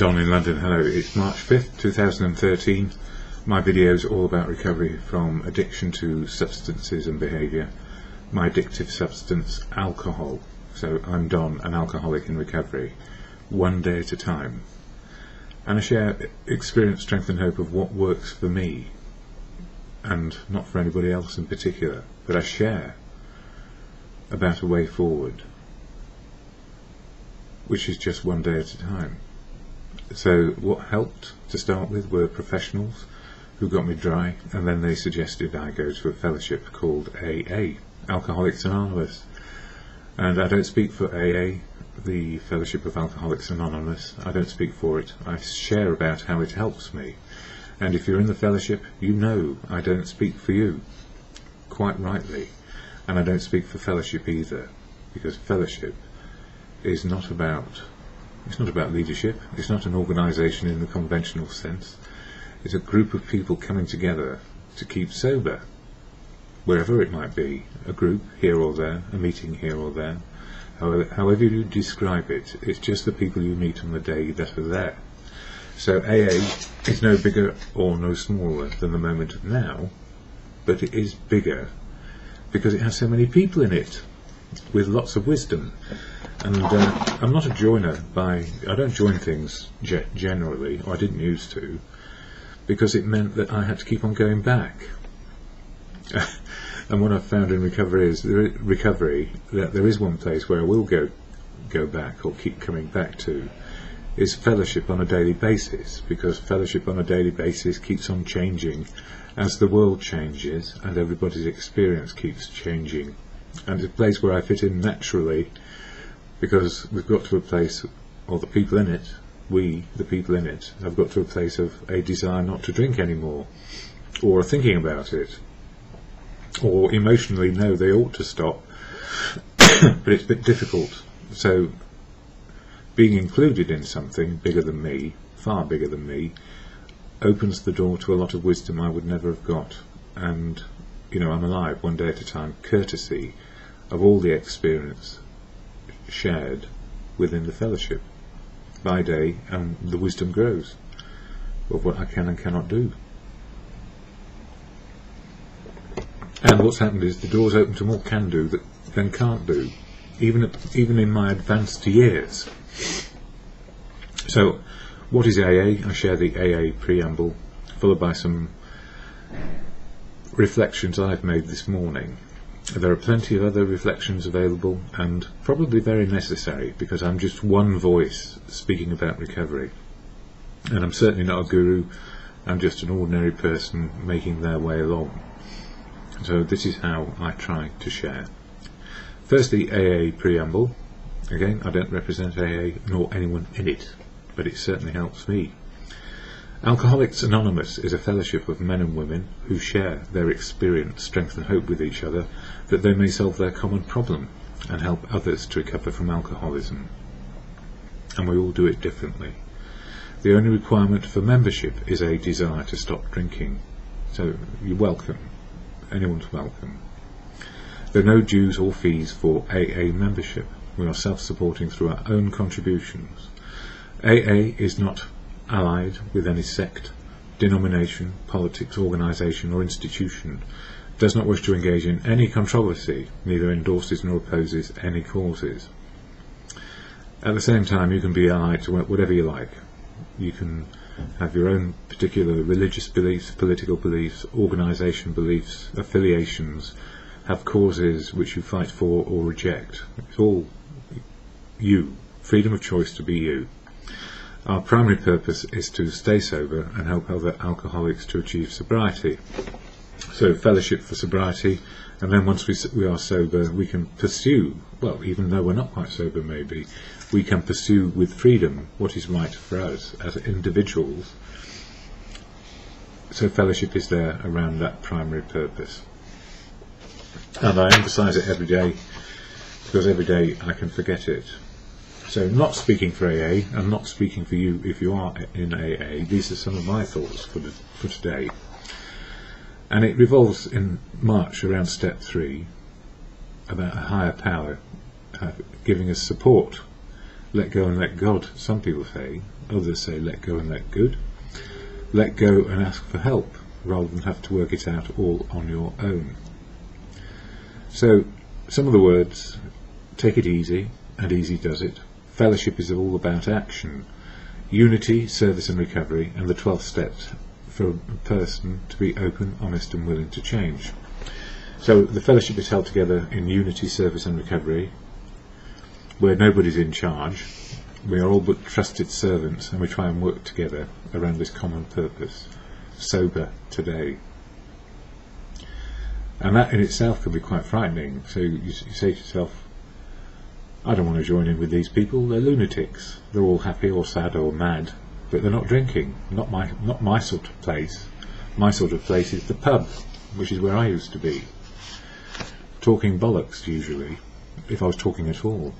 Don in London. Hello, it's March 5th, 2013. My video is all about recovery from addiction to substances and behaviour. My addictive substance, alcohol. So I'm Don, an alcoholic in recovery, one day at a time. And I share experience, strength and hope of what works for me, and not for anybody else in particular, but I share about a way forward, which is just one day at a time. So what helped to start with were professionals who got me dry, and then they suggested I go to a fellowship called AA, Alcoholics Anonymous. And I don't speak for AA, the Fellowship of Alcoholics Anonymous. I don't speak for it. I share about how it helps me. And if you're in the fellowship, you know I don't speak for you, quite rightly. And I don't speak for fellowship either, because fellowship is not about leadership. It's not an organisation in the conventional sense. It's a group of people coming together to keep sober, wherever it might be, a group here or there, a meeting here or there. However you describe it, it's just the people you meet on the day that are there. So AA is no bigger or no smaller than the moment of now, but it is bigger because it has so many people in it with lots of wisdom. And I'm not a joiner I don't join things generally, or I didn't used to, because it meant that I had to keep on going back. And what I've found in recovery is that there is one place where I will go back, or keep coming back to, is fellowship on a daily basis, because fellowship on a daily basis keeps on changing as the world changes and everybody's experience keeps changing. And it's a place where I fit in naturally, because we've got to a place, or the people in it, the people in it, have got to a place of a desire not to drink anymore, or thinking about it, or emotionally know they ought to stop, but it's a bit difficult. So being included in something bigger than me, far bigger than me, opens the door to a lot of wisdom I would never have got. And I'm alive one day at a time, courtesy of all the experience shared within the fellowship by day, and the wisdom grows of what I can and cannot do. And what's happened is the doors open to more can do than can't do, even in my advanced years. So what is AA? I share the AA preamble, followed by some reflections I've made this morning. There are plenty of other reflections available, and probably very necessary, because I'm just one voice speaking about recovery, and I'm certainly not a guru. I'm just an ordinary person making their way along. So this is how I try to share. First, the AA preamble. Again, I don't represent AA nor anyone in it, but it certainly helps me. Alcoholics Anonymous is a fellowship of men and women who share their experience, strength and hope with each other, that they may solve their common problem and help others to recover from alcoholism. And we all do it differently. The only requirement for membership is a desire to stop drinking. So you're welcome. Anyone's welcome. There are no dues or fees for AA membership. We are self-supporting through our own contributions. AA is not allied with any sect, denomination, politics, organisation or institution, does not wish to engage in any controversy, neither endorses nor opposes any causes. At the same time, you can be allied to whatever you like. You can have your own particular religious beliefs, political beliefs, organisation beliefs, affiliations, have causes which you fight for or reject. It's all you, freedom of choice to be you. Our primary purpose is to stay sober and help other alcoholics to achieve sobriety. So fellowship for sobriety, and then once we are sober, we can pursue, well, even though we're not quite sober maybe, we can pursue with freedom what is right for us as individuals. So fellowship is there around that primary purpose. And I emphasise it every day, because every day I can forget it. So not speaking for AA, and not speaking for you if you are in AA, these are some of my thoughts for today. And it revolves in March around step 3, about a higher power giving us support Let go and let God, some people say. Others say let go and let good. Let go and ask for help, rather than have to work it out all on your own. So, some of the words: take it easy, and easy does it. Fellowship is all about action. Unity, service and recovery, and the 12 steps for a person to be open, honest and willing to change. So the fellowship is held together in unity, service and recovery, where nobody's in charge. We are all but trusted servants, and we try and work together around this common purpose: sober today. And that in itself can be quite frightening. So you say to yourself, I don't want to join in with these people, they're lunatics. They're all happy or sad or mad, but they're not drinking. Not my sort of place. My sort of place is the pub, which is where I used to be. Talking bollocks, usually, if I was talking at all.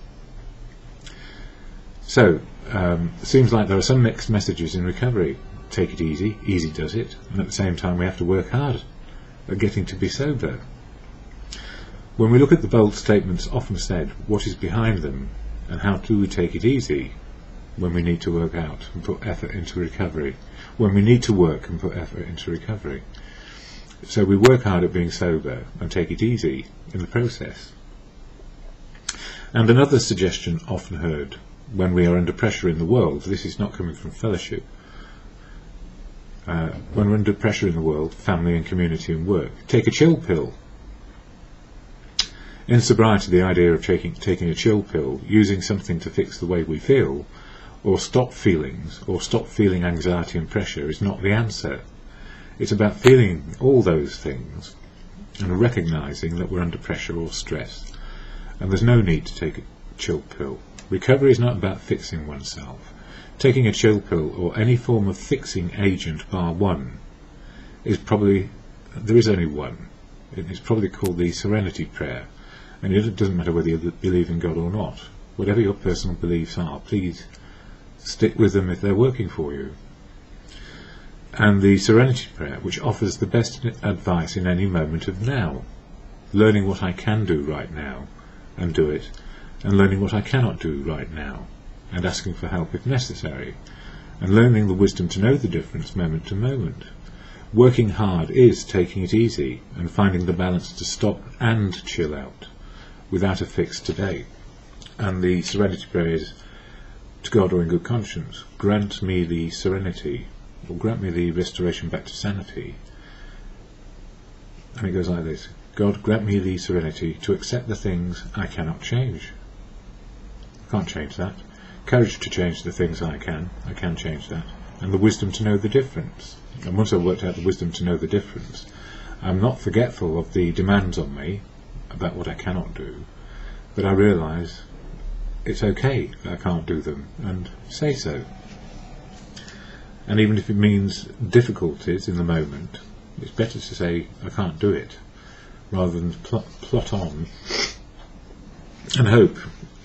So, it seems like there are some mixed messages in recovery. Take it easy, easy does it, and at the same time we have to work hard at getting to be sober. When we look at the bold statements often said, what is behind them, and how do we take it easy when we need to work out and put effort into recovery, when we need to work and put effort into recovery. So we work hard at being sober and take it easy in the process. And another suggestion often heard: when we are under pressure in the world, this is not coming from fellowship, when we're under pressure in the world, family and community and work, take a chill pill. In sobriety, the idea of taking a chill pill, using something to fix the way we feel, or stop feeling anxiety and pressure, is not the answer. It's about feeling all those things and recognising that we're under pressure or stress, and there's no need to take a chill pill. Recovery is not about fixing oneself. Taking a chill pill or any form of fixing agent bar one is probably, there is only one. It's probably called the Serenity Prayer, and it doesn't matter whether you believe in God or not. Whatever your personal beliefs are, please stick with them if they're working for you. And the Serenity Prayer, which offers the best advice in any moment of now, learning what I can do right now and do it, and learning what I cannot do right now and asking for help if necessary, and learning the wisdom to know the difference moment to moment. Working hard is taking it easy and finding the balance to stop and chill out without a fix today. And the Serenity Prayer is: to God or in good conscience, grant me the serenity, or grant me the restoration back to sanity. And it goes like this: God, grant me the serenity to accept the things I cannot change. I can't change that. Courage to change the things I can change that. And the wisdom to know the difference. And once I've worked out the wisdom to know the difference, I'm not forgetful of the demands on me about what I cannot do, but I realise it's okay that I can't do them, and say so. And even if it means difficulties in the moment, it's better to say I can't do it, rather than plot on and hope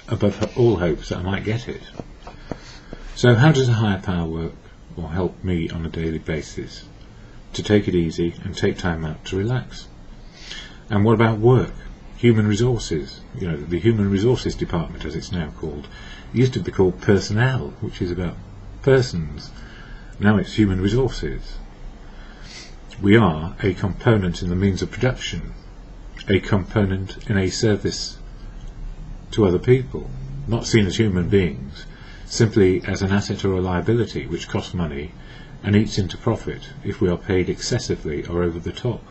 above all hopes that I might get it. So how does a higher power work or help me on a daily basis to take it easy and take time out to relax? And what about work? Human resources, the human resources department, as it's now called. It used to be called personnel, which is about persons. Now it's human resources. We are a component in the means of production, a component in a service to other people, not seen as human beings, simply as an asset or a liability which costs money and eats into profit if we are paid excessively or over the top.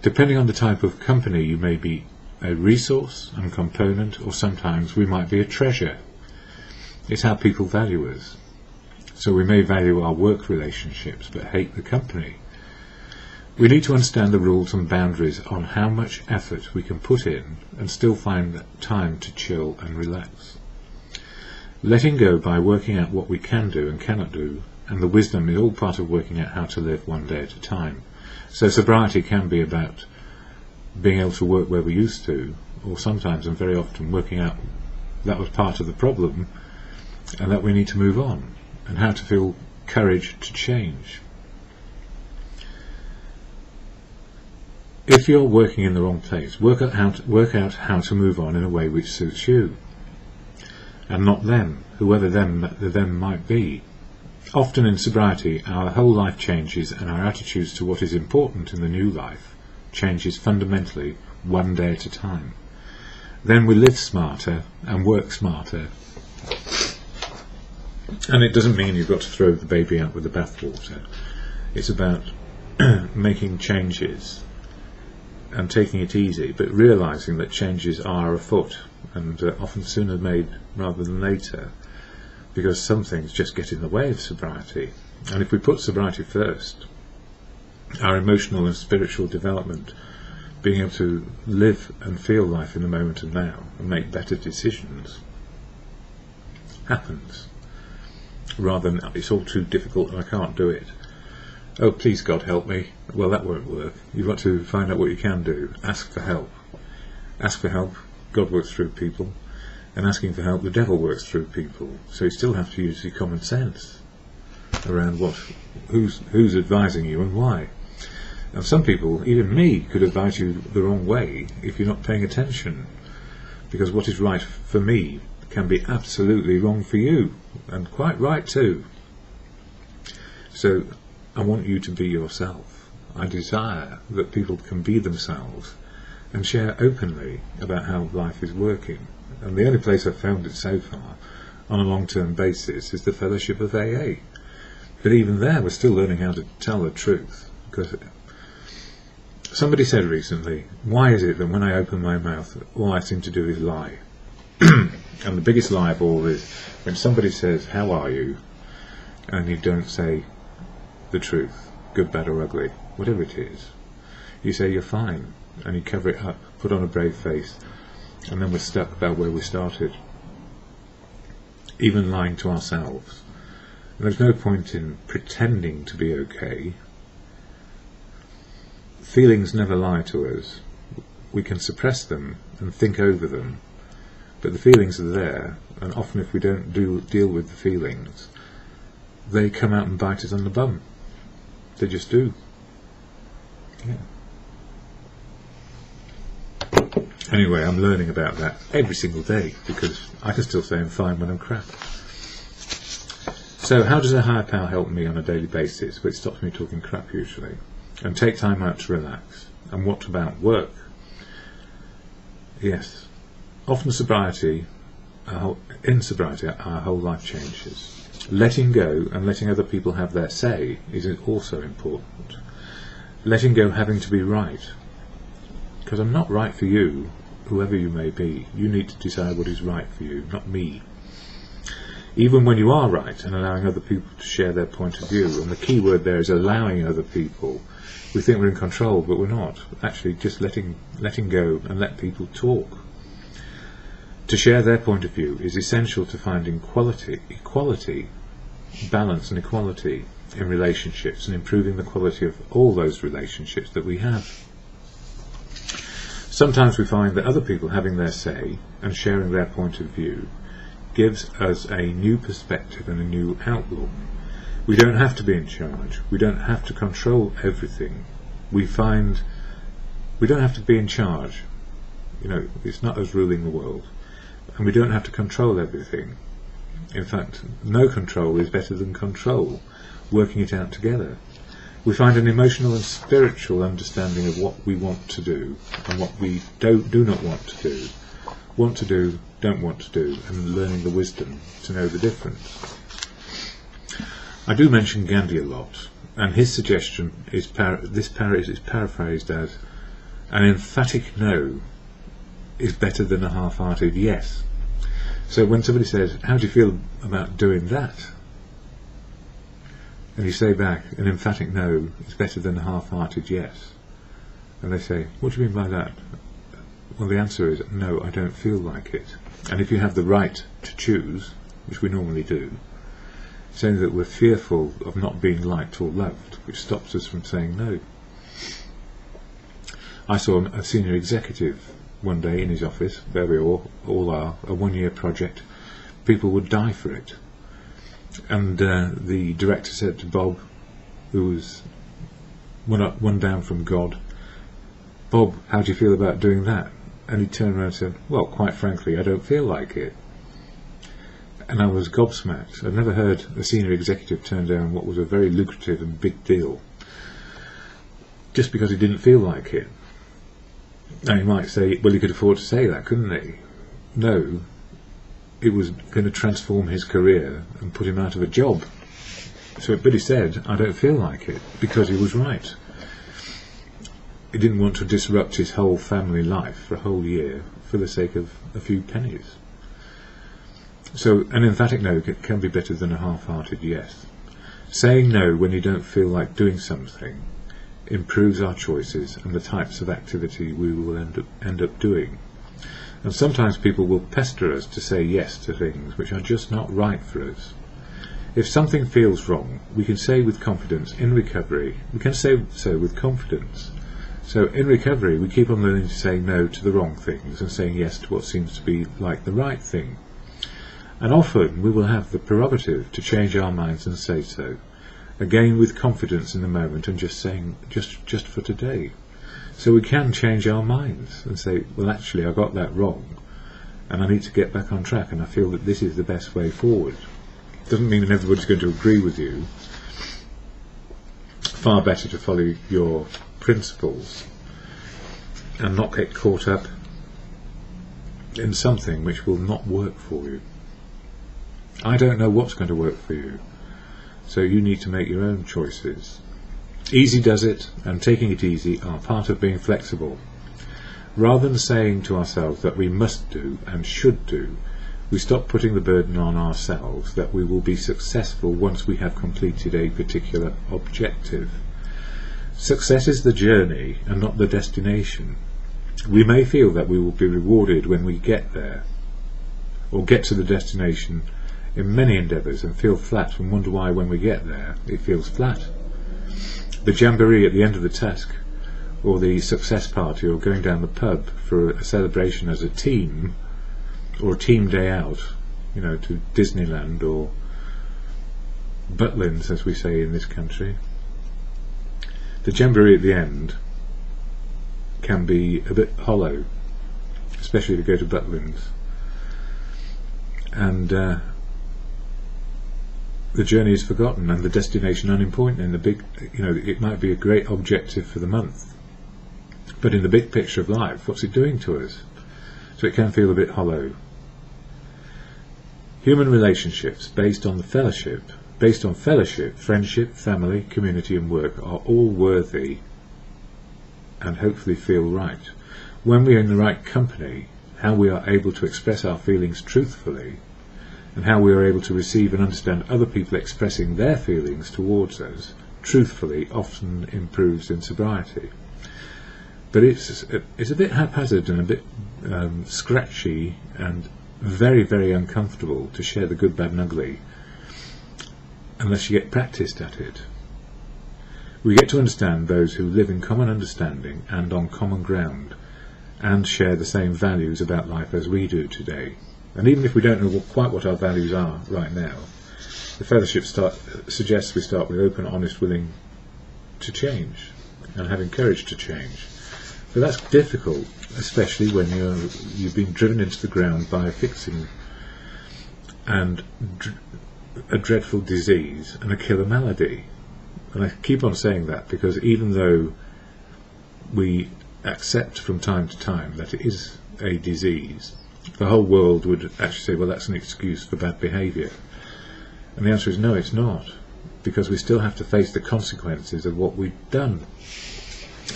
Depending on the type of company, you may be a resource and component, or sometimes we might be a treasure. It's how people value us. So we may value our work relationships but hate the company. We need to understand the rules and boundaries on how much effort we can put in and still find time to chill and relax. Letting go by working out what we can do and cannot do, and the wisdom is all part of working out how to live one day at a time. So sobriety can be about being able to work where we used to, or sometimes and very often working out that was part of the problem and that we need to move on, and how to feel courage to change. If you're working in the wrong place, work out how to move on in a way which suits you. and not them, whoever them might be. Often in sobriety, our whole life changes, and our attitudes to what is important in the new life changes fundamentally, one day at a time. Then we live smarter and work smarter. And it doesn't mean you've got to throw the baby out with the bathwater. It's about making changes and taking it easy, but realising that changes are afoot, and often sooner made rather than later, because some things just get in the way of sobriety. And if we put sobriety first, our emotional and spiritual development, being able to live and feel life in the moment and now and make better decisions, happens, rather than it's all too difficult and I can't do it. Oh, please God help me. Well, that won't work. You've got to find out what you can do. Ask for help. Ask for help. God works through people. And asking for help, the devil works through people. So you still have to use your common sense around who's advising you and why. And some people, even me, could advise you the wrong way if you're not paying attention, because what is right for me can be absolutely wrong for you, and quite right too. So I want you to be yourself. I desire that people can be themselves and share openly about how life is working. And the only place I've found it so far on a long-term basis is the fellowship of AA. But even there we're still learning how to tell the truth, because somebody said recently, why is it that when I open my mouth all I seem to do is lie? And the biggest lie of all is when somebody says, how are you? And you don't say the truth, good, bad or ugly, whatever it is. You say you're fine, and you cover it up, put on a brave face, and then we're stuck about where we started, even lying to ourselves. And there's no point in pretending to be okay. Feelings never lie to us. We can suppress them and think over them, but the feelings are there, and often if we don't deal with the feelings, they come out and bite us on the bum. They just do. Yeah. Anyway, I'm learning about that every single day, because I can still say I'm fine when I'm crap. So how does a higher power help me on a daily basis? Well, it stops me talking crap usually. And take time out to relax. And what about work? Yes. Often in sobriety, our whole life changes. Letting go and letting other people have their say is also important. Letting go having to be right. Because I'm not right for you, whoever you may be. You need to decide what is right for you, not me. Even when you are right, and allowing other people to share their point of view, and the key word there is allowing other people. We think we're in control, but we're not. Actually, just letting go and let people talk. To share their point of view is essential to finding equality, balance and equality in relationships, and improving the quality of all those relationships that we have. Sometimes we find that other people having their say and sharing their point of view gives us a new perspective and a new outlook. We don't have to be in charge. We don't have to control everything. We find we don't have to be in charge. It's not us ruling the world. And we don't have to control everything. In fact, no control is better than control, working it out together. We find an emotional and spiritual understanding of what we want to do and what we do not want to do, don't want to do, and learning the wisdom to know the difference. I do mention Gandhi a lot, and his suggestion is paraphrased as, an emphatic no is better than a half-hearted yes. So when somebody says, how do you feel about doing that? And you say back, an emphatic no is better than a half-hearted yes. And they say, what do you mean by that? Well, the answer is, no, I don't feel like it. And if you have the right to choose, which we normally do, saying that we're fearful of not being liked or loved, which stops us from saying no. I saw a senior executive one day in his office, where we all are, a one-year project. People would die for it. And the director said to Bob, who was one down from God, Bob, how do you feel about doing that? And he turned around and said, well, quite frankly, I don't feel like it. And I was gobsmacked. I'd never heard a senior executive turn down what was a very lucrative and big deal just because he didn't feel like it. Now you might say, well, he could afford to say that, couldn't he? No, it was going to transform his career and put him out of a job. But he said, I don't feel like it, because he was right. He didn't want to disrupt his whole family life for a whole year for the sake of a few pennies. So an emphatic no can be better than a half-hearted yes. Saying no when you don't feel like doing something improves our choices and the types of activity we will end up doing. And sometimes people will pester us to say yes to things which are just not right for us. If something feels wrong, we can say with confidence in recovery, we can say so with confidence. So in recovery, we keep on learning to say no to the wrong things and saying yes to what seems to be like the right thing. And often we will have the prerogative to change our minds and say so, again with confidence in the moment and just saying just for today. So we can change our minds and say, well, actually I got that wrong and I need to get back on track, and I feel that this is the best way forward. Doesn't mean that everybody's going to agree with you. Far better to follow your principles and not get caught up in something which will not work for you. I don't know what's going to work for you, so you need to make your own choices. Easy does it, and taking it easy are part of being flexible. Rather than saying to ourselves that we must do and should do, we stop putting the burden on ourselves that we will be successful once we have completed a particular objective. Success is the journey and not the destination. We may feel that we will be rewarded when we get there, or get to the destination in many endeavours and feel flat and wonder why when we get there it feels flat. The jamboree at the end of the task, or the success party, or going down the pub for a celebration as a team, or a team day out, to Disneyland or Butlins, as we say in this country. The jamboree at the end can be a bit hollow, especially if you go to Butlins, and the journey is forgotten and the destination unimportant. In the big, it might be a great objective for the month, but in the big picture of life, what's it doing to us? So it can feel a bit hollow. Human relationships based on fellowship, friendship, family, community and work are all worthy and hopefully feel right. When we are in the right company, how we are able to express our feelings truthfully and how we are able to receive and understand other people expressing their feelings towards us truthfully often improves in sobriety. But it's a bit haphazard and a bit scratchy and very, very uncomfortable to share the good, bad and ugly unless you get practiced at it. We get to understand those who live in common understanding and on common ground and share the same values about life as we do today. And even if we don't know quite what our values are right now, the fellowship suggests we start with open, honest, willing to change and having courage to change. But that's difficult, especially when you've been driven into the ground by a fixing and a dreadful disease and a killer malady. And I keep on saying that because even though we accept from time to time that it is a disease, the whole world would actually say, well, that's an excuse for bad behaviour. And the answer is no, it's not, because we still have to face the consequences of what we've done.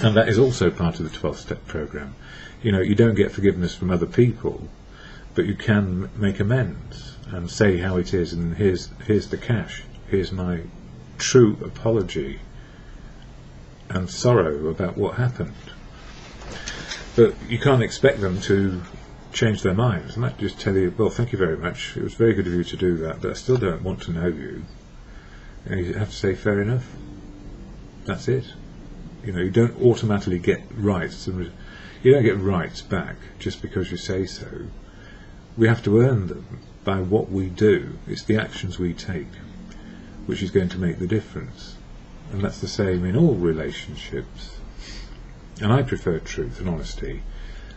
And that is also part of the 12-step program. You don't get forgiveness from other people, but you can make amends and say how it is, and here's the cash, here's my true apology and sorrow about what happened. But you can't expect them to change their minds. And I just tell you, well, thank you very much, it was very good of you to do that, but I still don't want to know you. And you have to say, fair enough, that's it. You don't automatically get rights, and you don't get rights back just because you say so. We have to earn them by what we do. It's the actions we take which is going to make the difference, and that's the same in all relationships. And I prefer truth and honesty,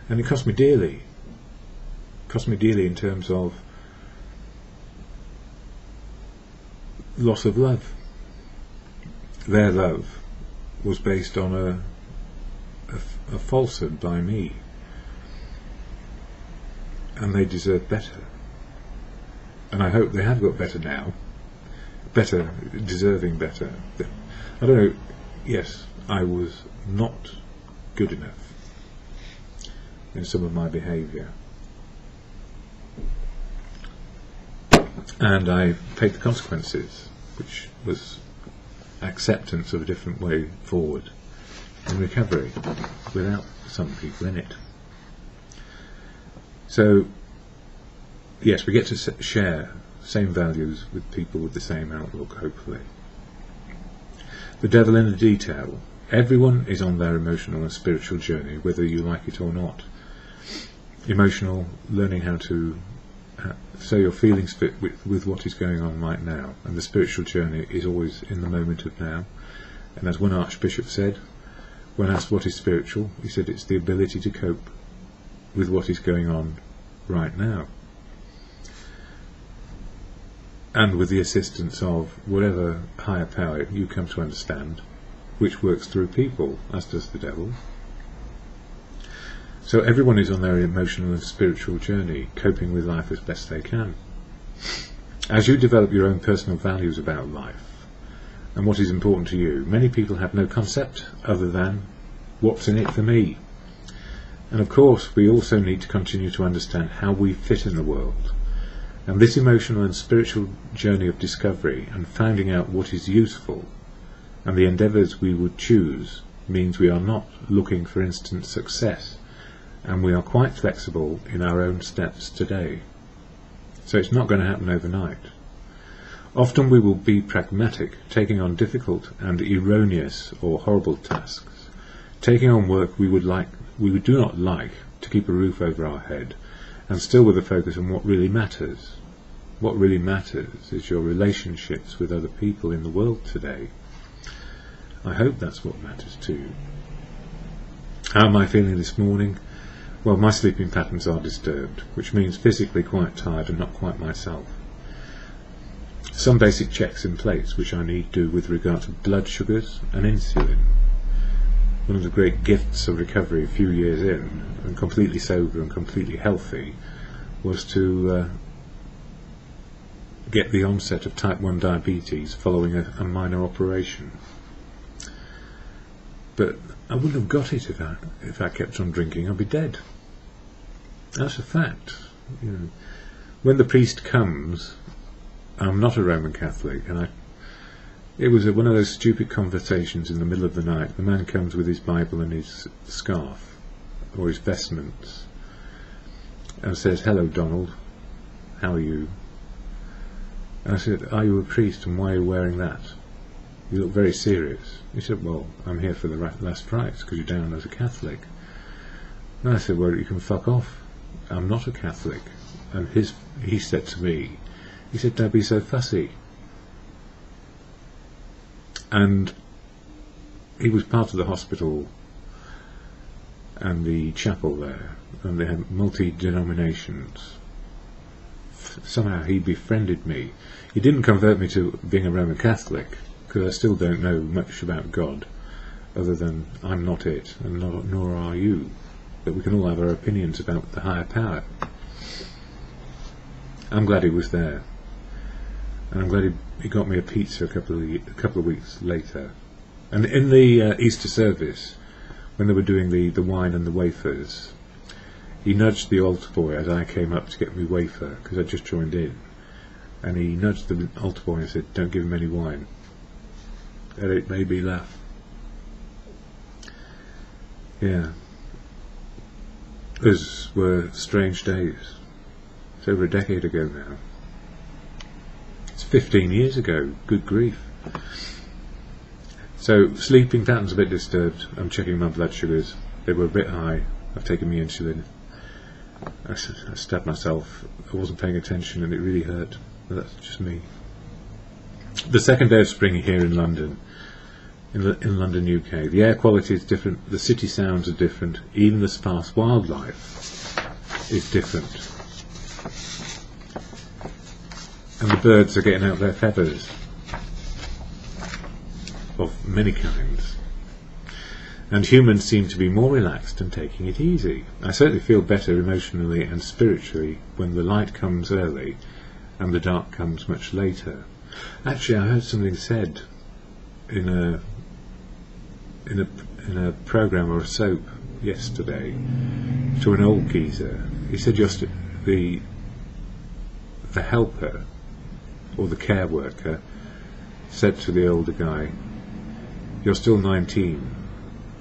and it cost me dearly. It cost me dearly in terms of loss of love. Their love was based on a falsehood by me, and they deserve better. And I hope they have got better now, better, deserving better. I don't know, yes, I was not good enough in some of my behaviour, and I paid the consequences, which was acceptance of a different way forward in recovery without some people in it. So yes, we get to share same values with people with the same outlook, hopefully. The devil in the detail. Everyone is on their emotional and spiritual journey, whether you like it or not. Emotional, learning how to so your feelings fit with what is going on right now, and the spiritual journey is always in the moment of now. And as one Archbishop said, when asked what is spiritual, he said it's the ability to cope with what is going on right now, and with the assistance of whatever higher power you come to understand, which works through people, as does the devil. So everyone is on their emotional and spiritual journey, coping with life as best they can. As you develop your own personal values about life and what is important to you, many people have no concept other than what's in it for me. And of course we also need to continue to understand how we fit in the world. And this emotional and spiritual journey of discovery and finding out what is useful and the endeavours we would choose means we are not looking for instant success, and we are quite flexible in our own steps today. So it's not going to happen overnight. Often we will be pragmatic, taking on difficult and erroneous or horrible tasks, taking on work we do not like to keep a roof over our head, and still with a focus on what really matters. What really matters is your relationships with other people in the world today. I hope that's what matters to you. How am I feeling this morning? Well, my sleeping patterns are disturbed, which means physically quite tired and not quite myself. Some basic checks in place which I need to do with regard to blood sugars and insulin. One of the great gifts of recovery a few years in, and completely sober and completely healthy, was to get the onset of type 1 diabetes following a minor operation. But I wouldn't have got it if I kept on drinking. I'd be dead. That's a fact. You know, when the priest comes, I'm not a Roman Catholic, and it was one of those stupid conversations in the middle of the night. The man comes with his Bible and his scarf, or his vestments, and says, "Hello, Donald, how are you?" And I said, "Are you a priest, and why are you wearing that? You look very serious." He said, "Well, I'm here for the last rites, because you're down as a Catholic." And I said, "Well, you can fuck off. I'm not a Catholic." And he said to me, he said, "Don't be so fussy." And he was part of the hospital and the chapel there, and they had multi-denominations. Somehow he befriended me. He didn't convert me to being a Roman Catholic, because I still don't know much about God, other than I'm not it, and nor are you. But we can all have our opinions about the higher power. I'm glad he was there, and I'm glad he got me a pizza a couple of weeks later. And in the Easter service, when they were doing the wine and the wafers, he nudged the altar boy as I came up to get me wafer, because I just joined in, and he nudged the altar boy and said, "Don't give him any wine." And it made me laugh. Yeah. Those were strange days. It's over a decade ago now. It's 15 years ago. Good grief. So, sleeping patterns a bit disturbed. I'm checking my blood sugars. They were a bit high. I've taken my insulin. I stabbed myself. I wasn't paying attention and it really hurt. But that's just me. The second day of spring here in London. In London, UK. The air quality is different, the city sounds are different, even the sparse wildlife is different. And the birds are getting out their feathers. many kinds. And humans seem to be more relaxed and taking it easy. I certainly feel better emotionally and spiritually when the light comes early and the dark comes much later. Actually, I heard something said in a program or a soap yesterday to an old geezer. He said just the helper or the care worker said to the older guy, "You're still 19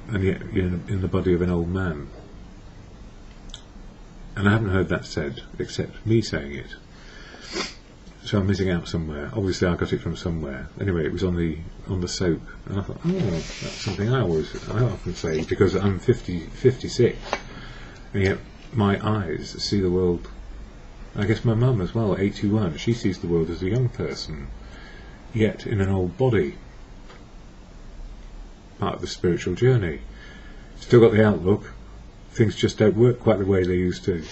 and yet you're in the body of an old man." And I haven't heard that said except me saying it, so I'm missing out somewhere. Obviously I got it from somewhere. Anyway, it was on the soap, and I thought, oh, that's something I often say, because I'm 56 and yet my eyes see the world. I guess my mum as well, 81, she sees the world as a young person, yet in an old body. Part of the spiritual journey. Still got the outlook, things just don't work quite the way they used to.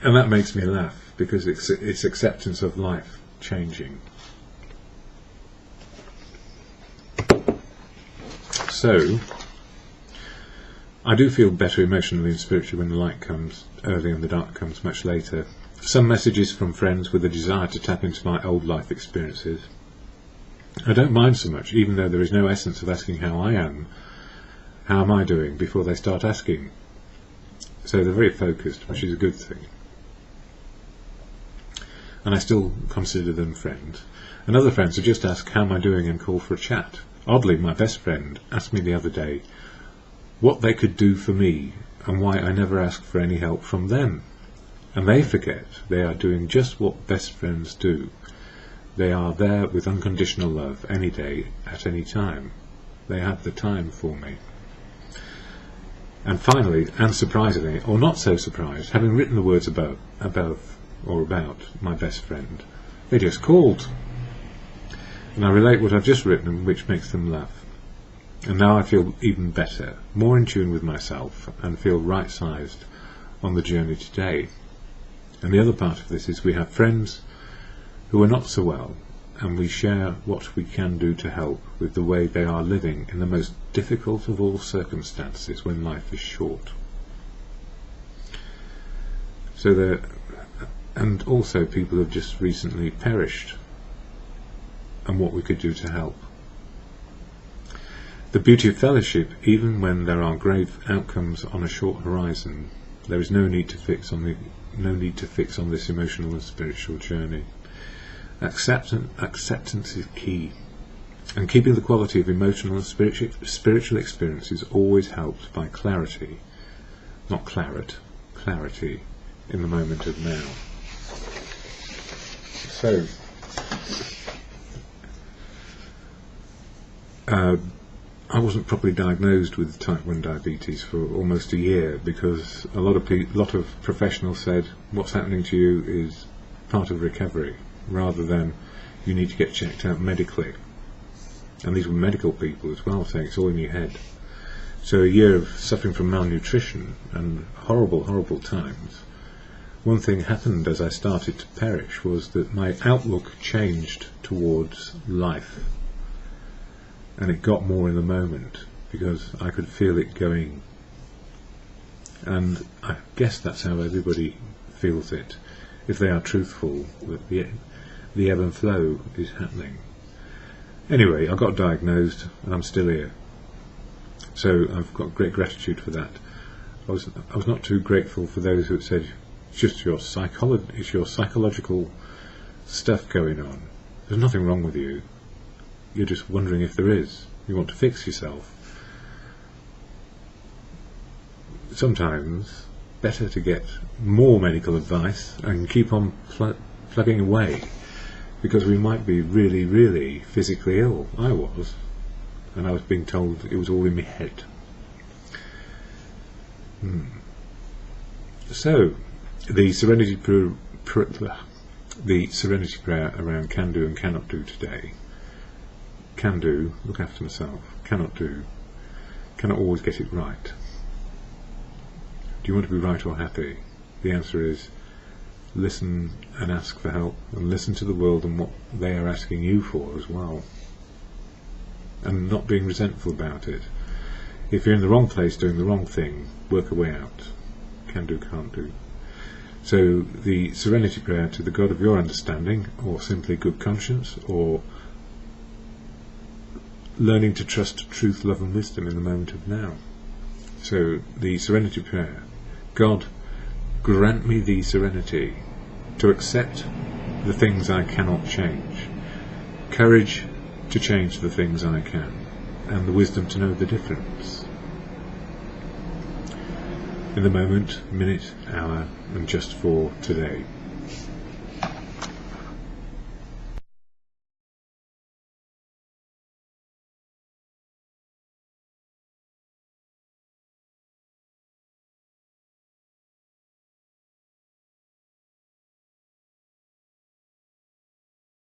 And that makes me laugh, because it's acceptance of life changing. So, I do feel better emotionally and spiritually when the light comes early and the dark comes much later. Some messages from friends with a desire to tap into my old life experiences. I don't mind so much, even though there is no essence of asking how I am, how am I doing, before they start asking. So they're very focused, which is a good thing. And I still consider them friends. And other friends who just ask how am I doing and call for a chat. Oddly, my best friend asked me the other day what they could do for me and why I never ask for any help from them. And they forget they are doing just what best friends do. They are there with unconditional love any day, at any time. They have the time for me. And finally, and surprisingly, or not so surprised, having written the words about my best friend, they just called. And I relate what I've just written, which makes them laugh. And now I feel even better, more in tune with myself, and feel right-sized on the journey today. And the other part of this is we have friends who are not so well, and we share what we can do to help with the way they are living in the most difficult of all circumstances when life is short. And also people have just recently perished, and what we could do to help. The beauty of fellowship, even when there are grave outcomes on a short horizon, there is no need to fix on this emotional and spiritual journey. Acceptance is key, and keeping the quality of emotional and spiritual experiences always helps by clarity, not claret, clarity in the moment of now. So, I wasn't properly diagnosed with type 1 diabetes for almost a year, because a lot of professionals said what's happening to you is part of recovery, rather than you need to get checked out medically. And these were medical people as well, saying it's all in your head. So a year of suffering from malnutrition and horrible times. One thing happened as I started to perish was that my outlook changed towards life, and it got more in the moment because I could feel it going. And I guess that's how everybody feels it, if they are truthful, that the ebb and flow is happening. Anyway, I got diagnosed and I'm still here, so I've got great gratitude for that. I was not too grateful for those who had said it's just your psychological stuff going on. There's nothing wrong with you. You're just wondering if there is. You want to fix yourself. Sometimes better to get more medical advice and keep on plugging away, because we might be really physically ill. I was, and I was being told it was all in my head. So the serenity prayer around can do and cannot do today. Can do, look after myself. Cannot do, cannot always get it right. Do you want to be right or happy? The answer is listen and ask for help, and listen to the world and what they are asking you for as well. and not being resentful about it. If you're in the wrong place doing the wrong thing, work a way out. Can do, can't do. So the serenity prayer to the God of your understanding, or simply good conscience, or learning to trust truth, love and wisdom in the moment of now. So the serenity prayer: God, grant me the serenity to accept the things I cannot change, courage to change the things I can, and the wisdom to know the difference. In the moment, minute, hour, and just for today.